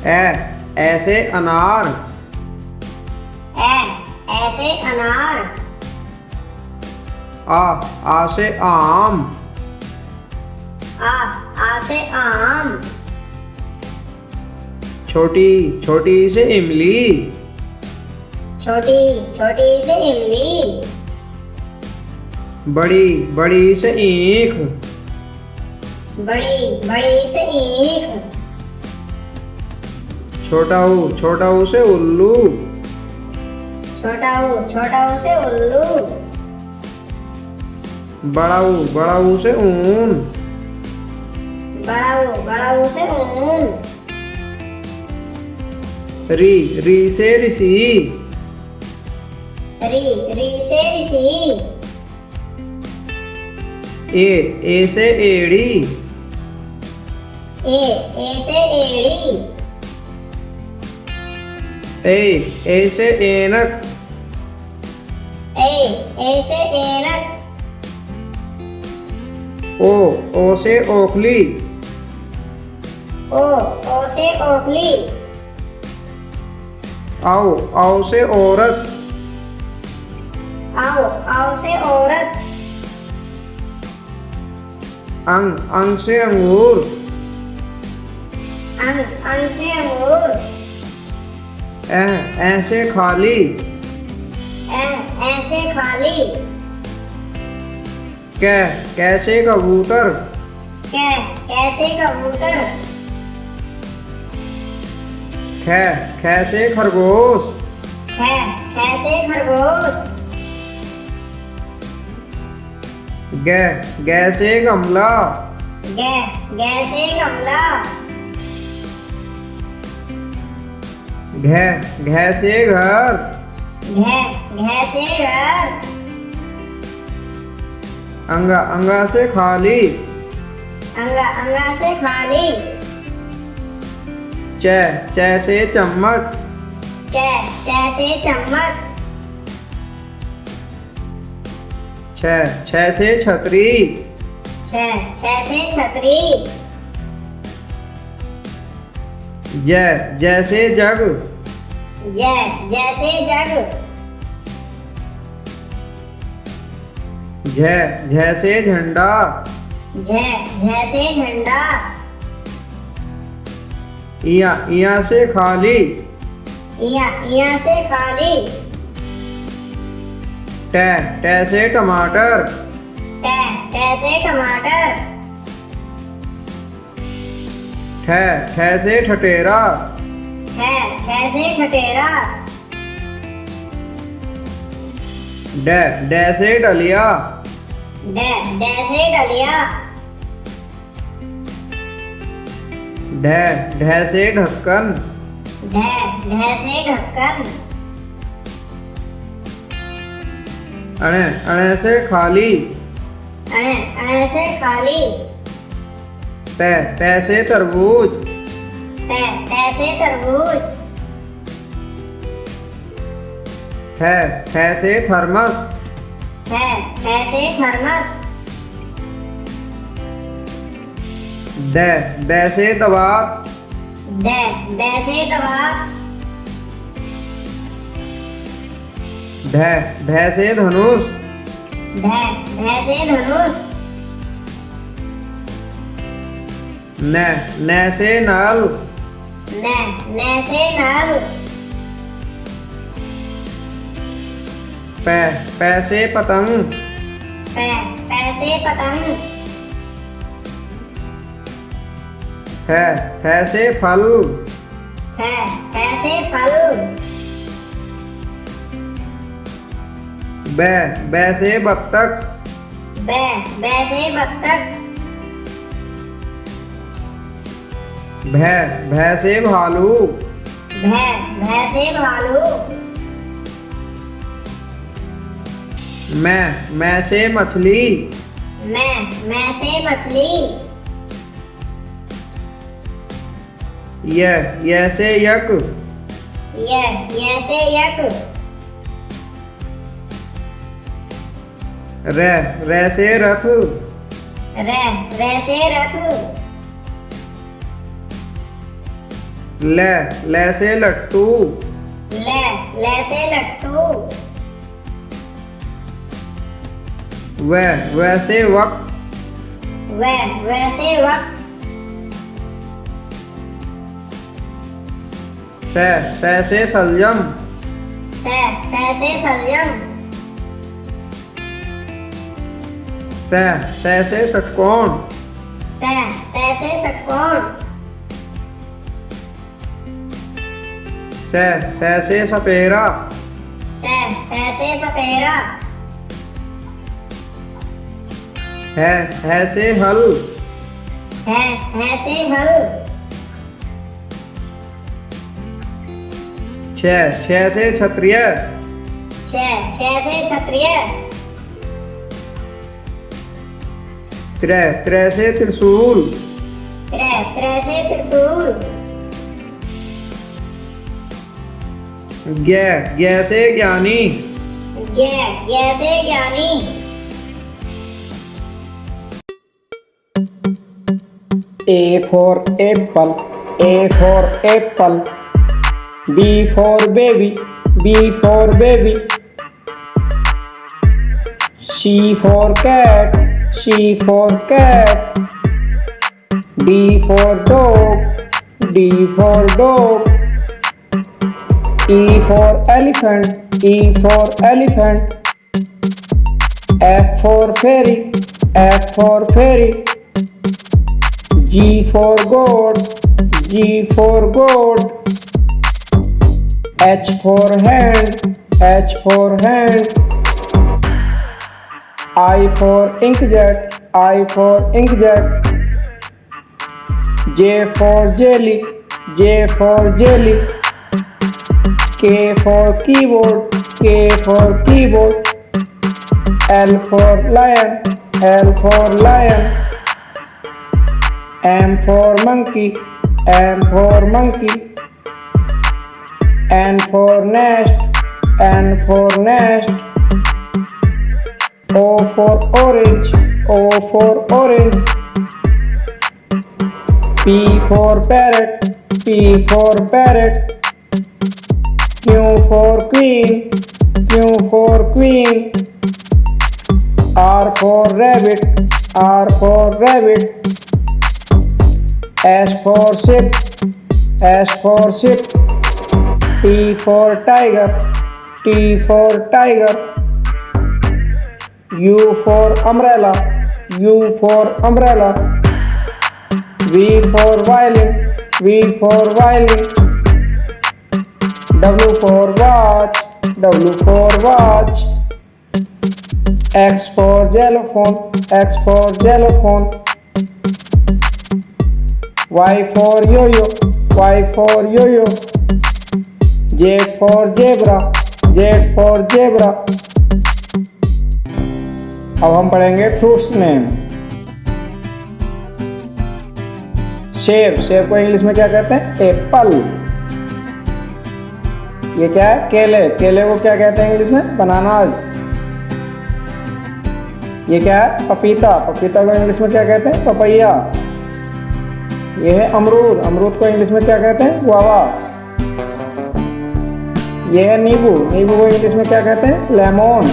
ऐसे अनार। ऐसे अनार। आ से आम। आ से आम। छोटी छोटी से इमली। छोटी छोटी से इमली। बड़ी बड़ी से ईख। बड़ी बड़ी से ईख। छोटा ऊ से उल्लू। छोटा ऊ से उल्लू। बड़ा ऊ से ऊन। बड़ा ऊ से ऊन। री से ऋषि। री से ऋषि। ए से एड़ी। ए से एड़ी। ए से ऐनक। ए से ऐनक। ओ से ओखली। ओ से ओखली। आओ से औरत। आओ से औरत। अंग से अंगूर। अंग से अंगूर। ऐसे खाली। ऐसे खाली। कैसे कबूतर। कैसे कबूतर। कैसे खरगोश। कैसे खरगोश। गैसे गमला। गैसे गमला। घ से घर। घ से घर। अंगा से खाली। अंगा से खाली। च से चम्मच। च से चम्मच। छ से छतरी। छ से छतरी। जैसे जग। जैसे जग। झ झंडा। झ से झंडा। इया से खाली। इया से खाली। ट से टमाटर। ट से टमाटर। ठ से ठटेरा। ठ से ठटेरा। ड से डलिया। ड से डलिया। ढ से ढक्कन। ढ से ढक्कन। अणे से खाली। अणे से खाली। त से तरबूज। त से तरबूज। थ से थर्मस। थ से थर्मस। द से दवात। द से दवात। ढ से धनुष। ढ से धनुष। न से नल। न से नल। प से पतंग। प से पतंग। फ से फल। फ से फल। ब से बत्तख। ब से बत्तख। भ से भालू। भ से भालू। मैं से मछली। मैं से मछली। य से यक। य से यक। र से रथ। र से रथ। ले से लट्टू। ले से लट्टू। वह से वक्त। वैसे वक्त। से सलजम। से संयम। से षटकोण। से षटकोण। से सपेरा। से सपेरा। है से हल। है से हल। छ से क्षत्रिय। छ से क्षत्रिय। त्रै से त्रिशूल। त्रै से त्रिशूल। ज्ञ से ज्ञानी। ज्ञ से ज्ञानी। A for apple, A for apple. B for baby, B for baby. C for cat, C for cat. D for dog, D for dog. E for elephant, E for elephant. F for fairy, F for fairy. G for goat, G for goat. H for hand, H for hand. I for inkjet, I for inkjet. J for jelly, J for jelly. K for keyboard, K for keyboard. L for lion, L for lion. M for monkey, M for monkey. N for nest, N for nest. O for orange, O for orange. P for parrot, P for parrot. Q for queen, Q for queen. R for rabbit, R for rabbit. S for ship, S for ship. T for tiger, T for tiger. U for umbrella, U for umbrella. V for violin, V for violin. W for watch, W for watch. X for xylophone, X for xylophone. Y for yo-yo, Y for yo-yo. Z for zebra, Z for zebra. अब हम पढ़ेंगे fruits name. सेब, सेब को English में क्या कहते हैं? एप्पल। ये क्या है? केले, केले को क्या कहते हैं इंग्लिश में? बनानाज। ये क्या है? पपीता, पपीता को इंग्लिश में क्या कहते हैं? पपैया। ये है अमरूद, अमरूद को इंग्लिश में क्या कहते हैं? गुआवा। ये है नींबू, नींबू को इंग्लिश में क्या कहते हैं? लेमन।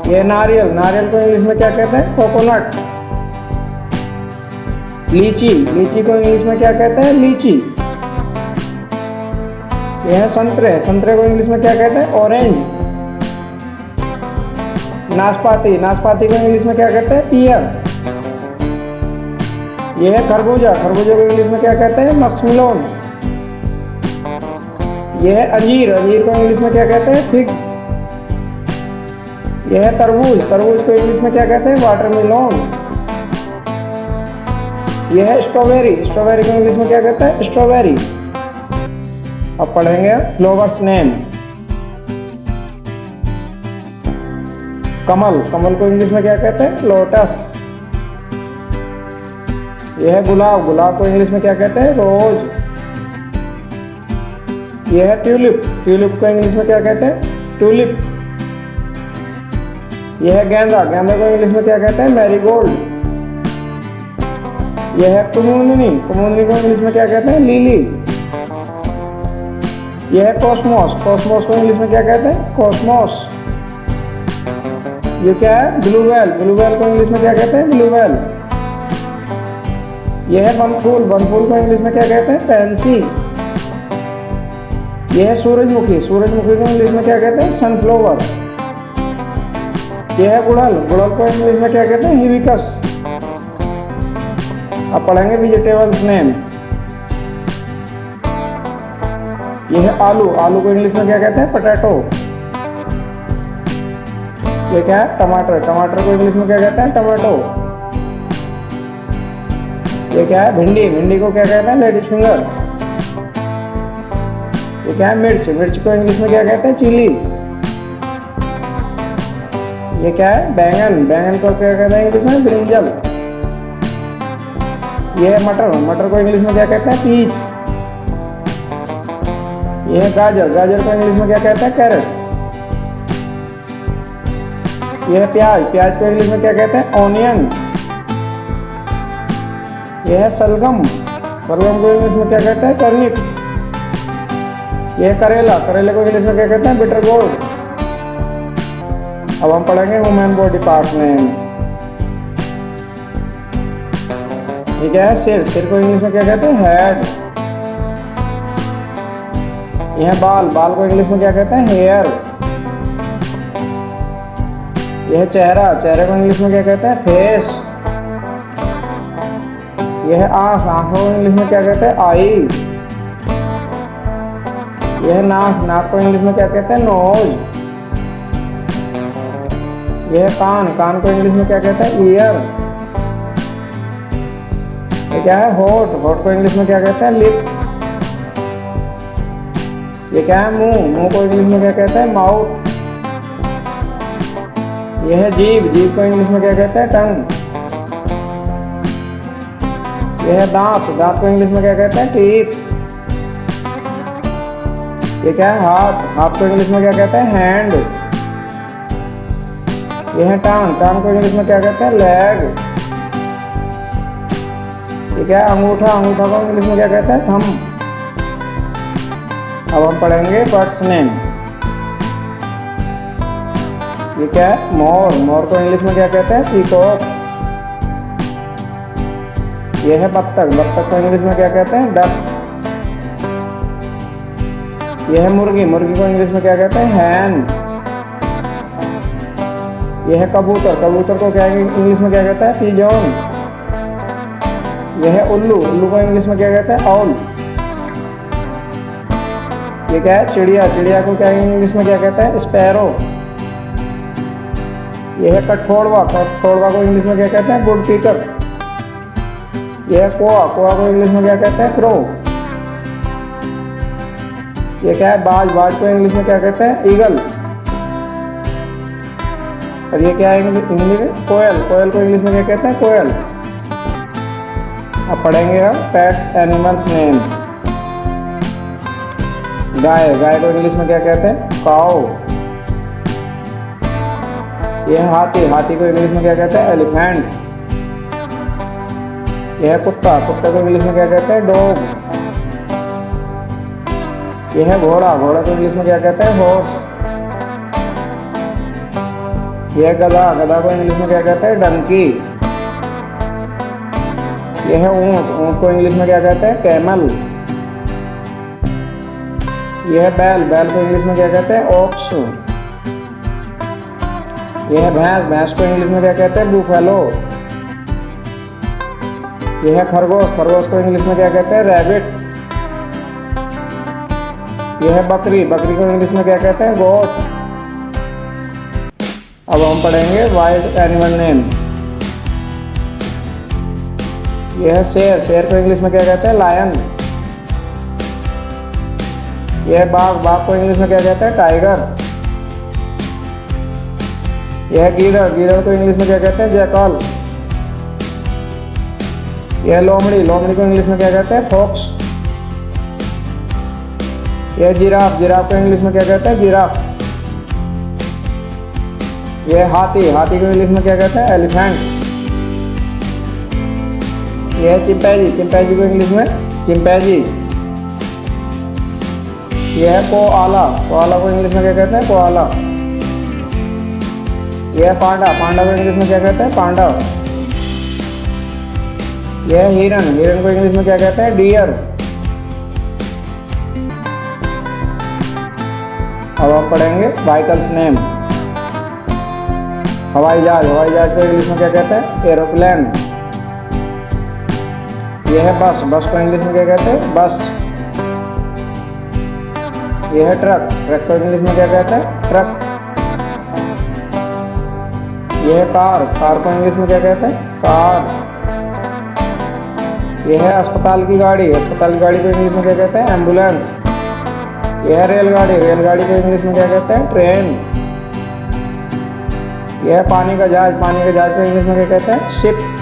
ये है नारियल, नारियल को इंग्लिश में क्या कहते हैं? कोकोनट। लीची, लीची को इंग्लिश में क्या कहते हैं? लीची। ये है संतरे, संतरे को इंग्लिश में क्या कहते हैं? ऑरेंज। नाशपाती, नाशपाती को इंग्लिश में क्या कहते हैं? पियर। ये है खरबूजा, खरबूजे को इंग्लिश में क्या कहते हैं? मस्कमेलन। ये है अंजीर, अंजीर को इंग्लिश में क्या कहते हैं? फिग। ये है तरबूज, तरबूज को इंग्लिश में क्या कहते हैं? वाटरमेलन। ये है स्ट्रॉबेरी, स्ट्रॉबेरी को इंग्लिश में क्या कहते हैं? स्ट्रॉबेरी। अब पढ़ेंगे फ्लावर्स नेम। कमल, कमल को इंग्लिश में क्या कहते हैं? लोटस। यह है गुलाब, गुलाब को इंग्लिश में क्या कहते हैं? रोज। यह है ट्यूलिप, ट्यूलिप को इंग्लिश में क्या कहते हैं? ट्यूलिप। यह है गेंदा, गेंदा को इंग्लिश में क्या कहते हैं? मैरीगोल्ड। यह है कुमुदनी, कुमुदनी को इंग्लिश में क्या कहते हैं? लिली। यह है कॉस्मोस, कॉस्मोस को इंग्लिश में क्या कहते हैं? कॉस्मोस। ये क्या है? ब्लू व्हेल, ब्लू व्हेल को इंग्लिश में क्या कहते हैं? Blue whale. यह है वनफूल, वनफूल को इंग्लिश में क्या कहते हैं? पैंसी। यह है सूरजमुखी, सूरजमुखी को इंग्लिश में क्या कहते हैं? सनफ्लावर। यह है गुड़हल, गुड़हल को इंग्लिश में क्या कहते हैं? हिबिस्कस। अब पढ़ेंगे वेजिटेबल्स नेम। यह है आलू, आलू को इंग्लिश में क्या कहते हैं? पोटैटो। ये क्या है? टमाटर, टमाटर को इंग्लिश में क्या कहते हैं? टमाटो। ये क्या है? भिंडी, भिंडी को क्या कहते हैं? Ladies finger. ये क्या है? मिर्च, मिर्च को इंग्लिश में क्या कहते हैं? चिली। ये क्या है? बैंगन, बैंगन को क्या कहते हैं इंग्लिश में? ब्रिंजल। ये है मटर, मटर को इंग्लिश में क्या कहते हैं? पीच। ये है गाजर, गाजर को इंग्लिश में क्या कहते हैं? कैरेट। ये है प्याज, प्याज को इंग्लिश में क्या कहते हैं? ऑनियन। ये है सलगम, सलगम को इंग्लिश में क्या कहते हैं? टर्निप। ये है करेला, करेले को इंग्लिश में क्या कहते हैं? Bitter gourd. अब हम पढ़ेंगे ह्यूमन बॉडी पार्ट्स नेम। ये क्या है? सिर, सिर को इंग्लिश में क्या कहते हैं? हेड। ये है बाल, बाल को इंग्लिश में क्या कहते हैं? हेयर। यह है चेहरा, चेहरे को इंग्लिश में क्या कहते हैं? फेस। यह है आँख, आँखों को इंग्लिश में क्या कहते हैं? आई। यह है नाक, नाक को इंग्लिश में क्या कहते हैं? नोज। यह है कान, कान को इंग्लिश में क्या कहते हैं? ईयर। ये क्या है? होठ, होठ को इंग्लिश में क्या कहते हैं? लिप। ये क्या है? मुंह, मुंह को इंग्लिश में क्या कहते हैं? माउथ। यह है जीभ, जीभ को इंग्लिश में क्या कहते हैं? टंग। यह है दांत, दांत को इंग्लिश में क्या कहते हैं? टीथ। ये क्या है? हाथ, हाथ को इंग्लिश में क्या कहते हैं? हैंड। यह है टांग, टांग को इंग्लिश में क्या कहते हैं? लेग। ये क्या है? अंगूठा, अंगूठा को इंग्लिश में क्या कहते हैं? थंब। अब हम पढ़ेंगे बर्ड्स नेम। ये क्या है? मोर, मोर को इंग्लिश में क्या कहते हैं? पीकॉक। ये है बत्तख, बत्तख को इंग्लिश में क्या कहते हैं? डक। ये है मुर्गी, मुर्गी को इंग्लिश में क्या कहते हैं? हैन। ये है कबूतर, कबूतर को क्या इंग्लिश में क्या कहते हैं? पिजॉन। ये है उल्लू, उल्लू को इंग्लिश में क्या कहते हैं? ऑल। ये क्या है? चिड़िया, चिड़िया को क्या इंग्लिश में क्या कहते हैं? स्पैरो। यह है कठफोड़वा, कठफोड़वा को इंग्लिश में क्या कहते हैं? वुड पीकर। यह है कोआ, कोआ को इंग्लिश में क्या कहते हैं? क्रो। यह क्या है? बाज, बाज को इंग्लिश में क्या कहते हैं? ईगल। और ये क्या है इंग्लिश में? कोयल, कोयल को इंग्लिश में क्या कहते हैं? कोयल। अब पढ़ेंगे हम पेट्स एनिमल्स नेम। गाय, गाय को इंग्लिश में क्या कहते हैं? काऊ। यह है हाथी, हाथी को इंग्लिश में क्या कहते हैं? एलिफेंट। यह है कुत्ता, कुत्ते को इंग्लिश में क्या कहते हैं? डॉग। यह है घोड़ा, घोड़ा को इंग्लिश में क्या कहते हैं? हॉर्स। यह है गधा, गधा को इंग्लिश में क्या कहते हैं? डंकी। यह है ऊंट, ऊंट को इंग्लिश में क्या कहते हैं? कैमल। यह है बैल, बैल को इंग्लिश में क्या कहते हैं? ऑक्स। यह है भैंस, भैंस को इंग्लिश में क्या कहते हैं? बूफेलो। यह है खरगोश, खरगोश को इंग्लिश में क्या कहते हैं? रैबिट। यह है बकरी, बकरी को इंग्लिश में क्या कहते हैं? गोट। अब हम पढ़ेंगे वाइल्ड एनिमल नेम। यह है शेर, शेर को इंग्लिश में क्या कहते हैं? लायन। यह है बाघ, बाघ को इंग्लिश में क्या कहते हैं? टाइगर। यह है गीदड़, गीदड़ को इंग्लिश में क्या कहते हैं? जैकल। यह है लोमड़ी, लोमड़ी को इंग्लिश में क्या कहते हैं? फॉक्स। यह है जिराफ, जिराफ को इंग्लिश में क्या कहते हैं? जिराफ। यह है हाथी, हाथी को इंग्लिश में क्या कहते हैं? एलिफेंट। ये है चिंपैंजी, चिंपैंजी को इंग्लिश में चिंपैंजी। ये है कोआला, कोआला को इंग्लिश में क्या कहते हैं? कोआला। ये है पांडा, पांडा को इंग्लिश में क्या कहते हैं? पांडा। ये है हिरन, हिरन को इंग्लिश में क्या कहते हैं? डियर। अब हम पढ़ेंगे व्हीकल्स नेम। हवाई जहाज, हवाई जहाज को इंग्लिश में क्या कहते हैं? एरोप्लेन। यह है बस, बस को इंग्लिश में क्या कहते हैं? बस। यह है ट्रक, ट्रक को इंग्लिश में क्या कहते हैं? ट्रक। यह है कार, कार को इंग्लिश में क्या कहते हैं? कार। यह है अस्पताल की गाड़ी, अस्पताल की गाड़ी को इंग्लिश में क्या कहते हैं? एम्बुलेंस। यह है रेलगाड़ी, रेलगाड़ी को इंग्लिश में क्या कहते हैं? ट्रेन। यह है पानी का जहाज, पानी के जहाज को इंग्लिश में क्या कहते हैं? शिप।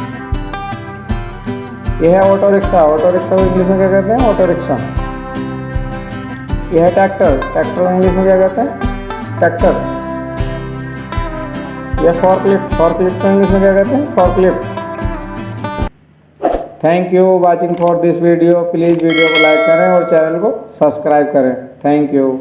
यह है ऑटो रिक्शा, ऑटो रिक्शा को इंग्लिश में क्या कहते हैं? Auto rickshaw. यह है ट्रैक्टर, ट्रैक्टर को इंग्लिश में क्या कहते हैं? ट्रैक्टर। यह फॉर्कलिफ्ट, फॉर्कलिफ्ट को इंग्लिश में क्या कहते हैं? Forklift. Thank you watching for this video. Please video को लाइक करें और चैनल को सब्सक्राइब करें। Thank you.